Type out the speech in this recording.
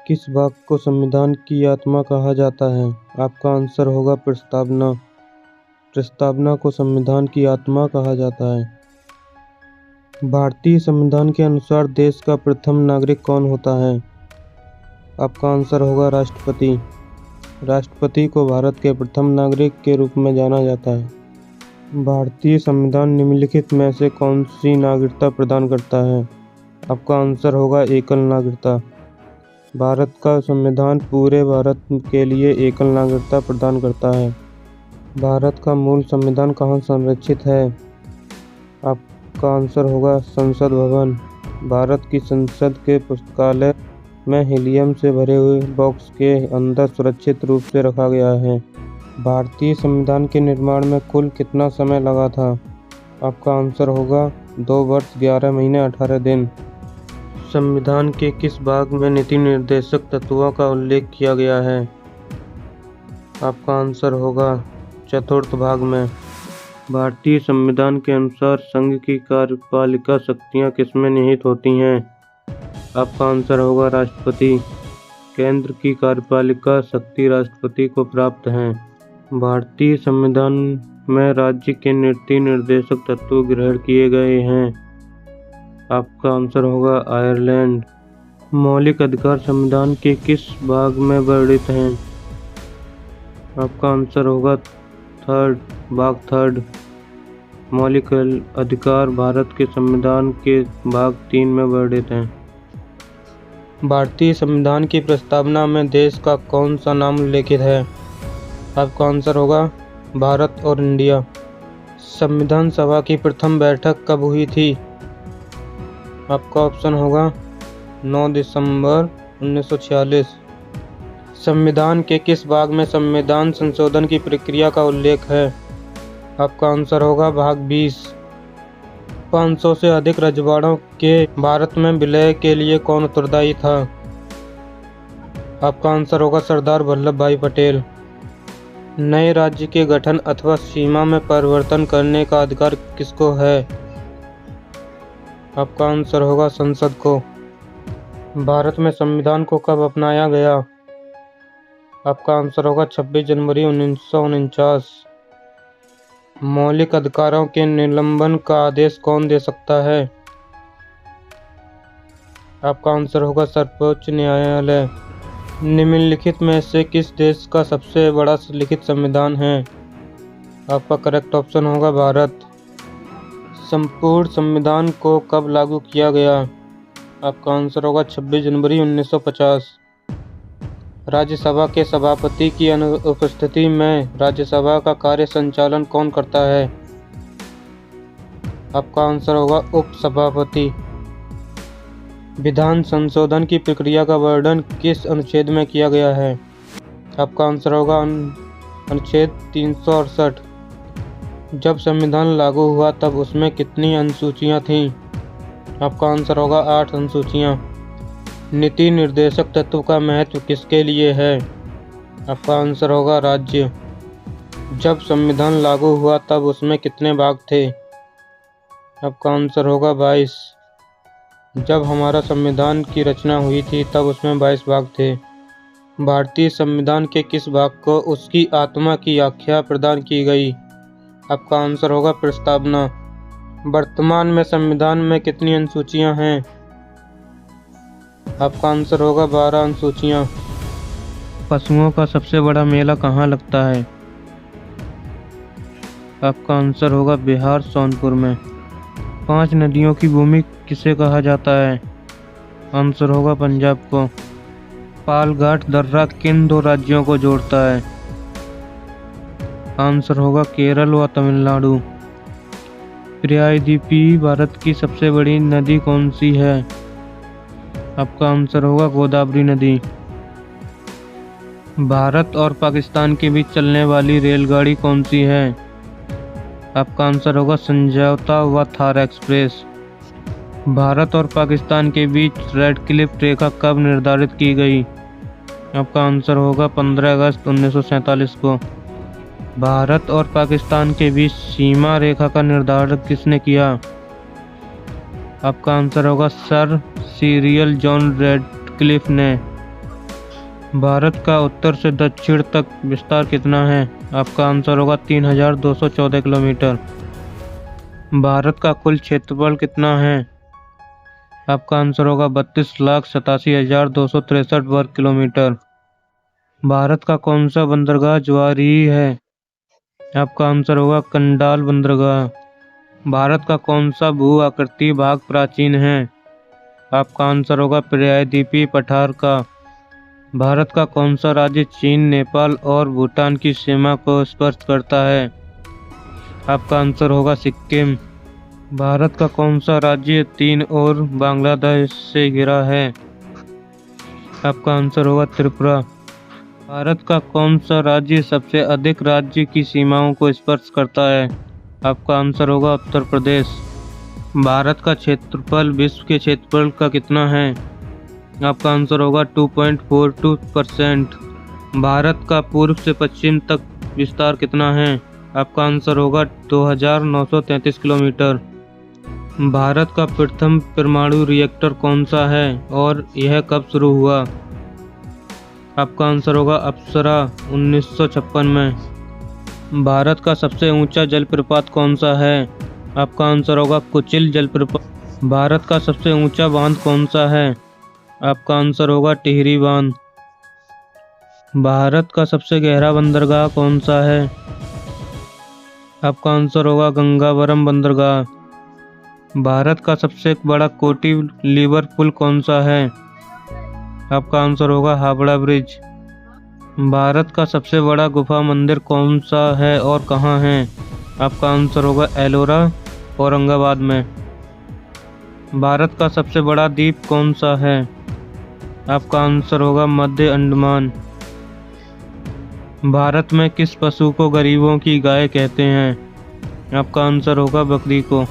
किस भाग को संविधान की आत्मा कहा जाता है? आपका आंसर होगा प्रस्तावना। प्रस्तावना को संविधान की आत्मा कहा जाता है। भारतीय संविधान के अनुसार देश का प्रथम नागरिक कौन होता है? आपका आंसर होगा राष्ट्रपति। राष्ट्रपति को भारत के प्रथम नागरिक के रूप में जाना जाता है। भारतीय संविधान निम्नलिखित में से कौन सी नागरिकता प्रदान करता है? आपका आंसर होगा एकल नागरिकता। भारत का संविधान पूरे भारत के लिए एकल नागरिकता प्रदान करता है। भारत का मूल संविधान कहाँ संरक्षित है? आपका आंसर होगा संसद भवन। भारत की संसद के पुस्तकालय में हीलियम से भरे हुए बॉक्स के अंदर सुरक्षित रूप से रखा गया है। भारतीय संविधान के निर्माण में कुल कितना समय लगा था? आपका आंसर होगा 2 वर्ष 11 महीने 18 दिन। संविधान के किस भाग में नीति निर्देशक तत्वों का उल्लेख किया गया है? आपका आंसर होगा चतुर्थ भाग में। भारतीय संविधान के अनुसार संघ की कार्यपालिका शक्तियां किसमें निहित होती हैं? आपका आंसर होगा राष्ट्रपति। केंद्र की कार्यपालिका शक्ति राष्ट्रपति को प्राप्त है। भारतीय संविधान में राज्य के नीति निर्देशक तत्व ग्रहण किए गए हैं। आपका आंसर होगा आयरलैंड। मौलिक अधिकार संविधान के किस भाग में वर्णित हैं? आपका आंसर होगा भाग 3। मौलिक अधिकार भारत के संविधान के भाग 3 में वर्णित हैं। भारतीय संविधान की प्रस्तावना में देश का कौन सा नाम उल्लेखित है? आपका आंसर होगा भारत और इंडिया। संविधान सभा की प्रथम बैठक कब हुई थी? आपका ऑप्शन होगा 9 दिसंबर 1946। संविधान के किस भाग में संविधान संशोधन की प्रक्रिया का उल्लेख है? आपका आंसर होगा भाग 20। 500 से अधिक रजवाड़ों के भारत में विलय के लिए कौन उत्तरदायी था? आपका आंसर होगा सरदार वल्लभ भाई पटेल। नए राज्य के गठन अथवा सीमा में परिवर्तन करने का अधिकार किसको है? आपका आंसर होगा संसद को। भारत में संविधान को कब अपनाया गया? आपका आंसर होगा 26 जनवरी 1949। मौलिक अधिकारों के निलंबन का आदेश कौन दे सकता है? आपका आंसर होगा सर्वोच्च न्यायालय। निम्नलिखित में से किस देश का सबसे बड़ा लिखित संविधान है? आपका करेक्ट ऑप्शन होगा भारत। संपूर्ण संविधान को कब लागू किया गया? आपका आंसर होगा 26 जनवरी 1950। राज्यसभा के सभापति की अनुपस्थिति में राज्यसभा का कार्य संचालन कौन करता है? आपका आंसर होगा उपसभापति। विधान संशोधन की प्रक्रिया का वर्णन किस अनुच्छेद में किया गया है? आपका आंसर होगा अनुच्छेद 368। जब संविधान लागू हुआ तब उसमें कितनी अनुसूचियां थीं? आपका आंसर होगा 8 अनुसूचियां। नीति निर्देशक तत्व का महत्व किसके लिए है? आपका आंसर होगा राज्य। जब संविधान लागू हुआ तब उसमें कितने भाग थे? आपका आंसर होगा 22। जब हमारा संविधान की रचना हुई थी तब उसमें 22 भाग थे। भारतीय संविधान के किस भाग को उसकी आत्मा की आख्या प्रदान की गई? आपका आंसर होगा प्रस्तावना। वर्तमान में संविधान में कितनी अनुसूचियां हैं? आपका आंसर होगा 12 अनुसूचियां। पशुओं का सबसे बड़ा मेला कहाँ लगता है? आपका आंसर होगा बिहार सोनपुर में। 5 नदियों की भूमि किसे कहा जाता है? आंसर होगा पंजाब को। पालघाट दर्रा किन 2 राज्यों को जोड़ता है? आंसर होगा केरल व तमिलनाडु। प्रायद्वीपी भारत की सबसे बड़ी नदी कौन सी है? आपका आंसर होगा गोदावरी नदी। भारत और पाकिस्तान के बीच चलने वाली रेलगाड़ी कौन सी है? आपका आंसर होगा समझौता व थार एक्सप्रेस। भारत और पाकिस्तान के बीच रेड क्लिफ रेखा कब निर्धारित की गई? आपका आंसर होगा 15 अगस्त 1947 को। भारत और पाकिस्तान के बीच सीमा रेखा का निर्धारण किसने किया? आपका आंसर होगा सर सिरिल जॉन रेडक्लिफ ने। भारत का उत्तर से दक्षिण तक विस्तार कितना है? आपका आंसर होगा 3214 किलोमीटर। भारत का कुल क्षेत्रफल कितना है? आपका आंसर होगा 32,87,263 वर्ग किलोमीटर। भारत का कौन सा बंदरगाह ज्वारीय है? आपका आंसर होगा कंडाल बंदरगाह। भारत का कौन सा भू आकृति भाग प्राचीन है? आपका आंसर होगा प्रायद्वीपीय पठार का। भारत का कौन सा राज्य चीन, नेपाल और भूटान की सीमा को स्पर्श करता है? आपका आंसर होगा सिक्किम। भारत का कौन सा राज्य तीन और बांग्लादेश से घिरा है? आपका आंसर होगा त्रिपुरा। भारत का कौन सा राज्य सबसे अधिक राज्य की सीमाओं को स्पर्श करता है? आपका आंसर होगा उत्तर प्रदेश। भारत का क्षेत्रफल विश्व के क्षेत्रफल का कितना है? आपका आंसर होगा 2.42%। भारत का पूर्व से पश्चिम तक विस्तार कितना है? आपका आंसर होगा 2933 किलोमीटर। भारत का प्रथम परमाणु रिएक्टर कौन सा है और यह कब शुरू हुआ? आपका आंसर होगा अप्सरा 1956 में। भारत का सबसे ऊंचा जलप्रपात कौन सा है? आपका आंसर होगा कुचिल जलप्रपात। भारत का सबसे ऊंचा बांध कौन सा है? आपका आंसर होगा टिहरी बांध। भारत का सबसे गहरा बंदरगाह कौन सा है? आपका आंसर होगा गंगावरम बंदरगाह। भारत का सबसे बड़ा कैंटिलीवर पुल कौन सा है? आपका आंसर होगा हावड़ा ब्रिज। भारत का सबसे बड़ा गुफा मंदिर कौन सा है और कहाँ है? आपका आंसर होगा एलोरा, औरंगाबाद में। भारत का सबसे बड़ा द्वीप कौन सा है? आपका आंसर होगा मध्य अंडमान। भारत में किस पशु को गरीबों की गाय कहते हैं? आपका आंसर होगा बकरी को।